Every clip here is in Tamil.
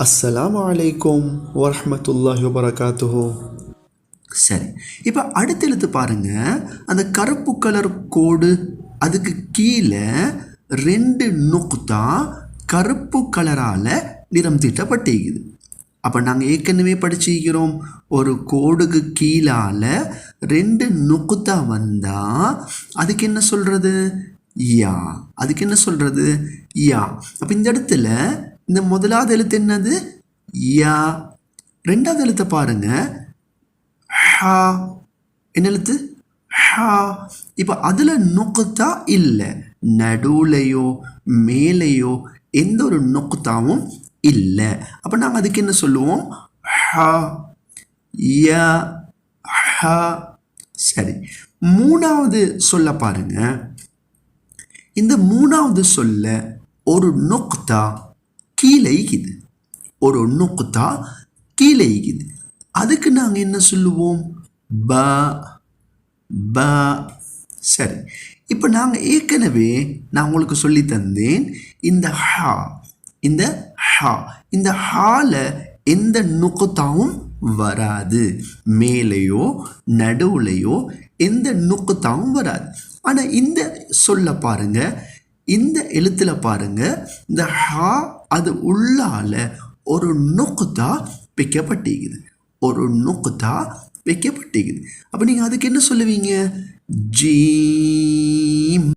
அஸ்ஸலாமு அலைக்கும் வரஹ்மத்துல்லாஹி வபரகாத்துஹு. சரி, இப்போ அடுத்த எழுத்து பாருங்க. அந்த கருப்பு கலர் கோடு அதுக்கு கீழே 2 நுக்தா கருப்பு கலரால் நிறம் தீட்டப்பட்டிருக்குது. அப்போ நாங்கள் ஏற்கனவே படிச்சிருக்கிறோம், ஒரு கோடுக்கு கீழால் 2 நுக்தா வந்தால் அதுக்கு என்ன சொல்கிறது? யா. அதுக்கு என்ன சொல்கிறது? யா. அப்போ இந்த இடத்துல இந்த முதலாவது எழுத்து என்னது? யா. ரெண்டாவது எழுத்தை பாருங்க, ஹா. என்ன எழுத்து? ஹா. இப்போ அதில் நுக்தா இல்லை, நடுவுலையோ மேலேயோ எந்த ஒரு நுக்தாவும் இல்லை. அப்போ நாங்கள் அதுக்கு என்ன சொல்லுவோம்? ஹா, யா, ஹா. சரி, மூணாவது சொல்ல பாருங்க. இந்த மூணாவது சொல்ல ஒரு நுக்தா கீழே இருக்குது, ஒரு நுக்தா கீழே இருக்குது. அதுக்கு நாங்கள் என்ன சொல்லுவோம்? ப, ப. சரி, இப்போ நாங்கள் ஏற்கனவே நான் உங்களுக்கு சொல்லி தந்தேன், இந்த ஹா, இந்த ஹா, இந்த ஹால எந்த நுக்தாவும் வராது, மேலேயோ நடுவுலையோ எந்த நுக்தாவும் வராது. ஆனால் இந்த சொல்ல பாருங்க, இந்த எழுத்துல பாருங்க, இந்த ஹா அது உள்ளால ஒரு நுக்தா வைக்கப்பட்டிருக்குது, ஒரு நுக்தா வைக்கப்பட்டிருக்குது. அப்போ நீங்கள் அதுக்கு என்ன சொல்லுவீங்க? ஜீம்.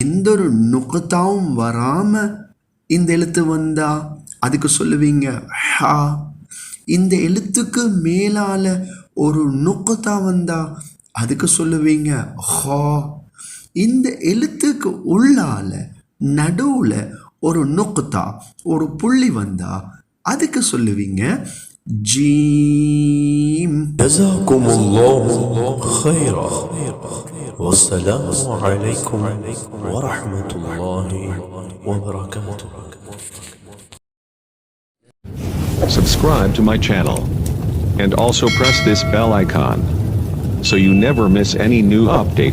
எந்த ஒரு நுக்தாவும் வராம இந்த எழுத்து வந்தா அதுக்கு சொல்லுவீங்க ஹா. இந்த எழுத்துக்கு மேலால ஒரு நுக்தா வந்தா அதுக்கு சொல்லுவீங்க ஹா. இந்த எழுத்துக்கு உள்ளால நடுவுல ஒரு நுக்தா, ஒரு புள்ளி வந்தா அதுக்கு சொல்லுவீங்க ஜீம். ஜஸாக்குமுல்லாஹு கைரா. வஸ்ஸலாமு அலைக்கும் வரஹ்மத்துல்லாஹி வபரகாத்துஹு. Subscribe to my channel and also press this bell icon so you never miss any new update.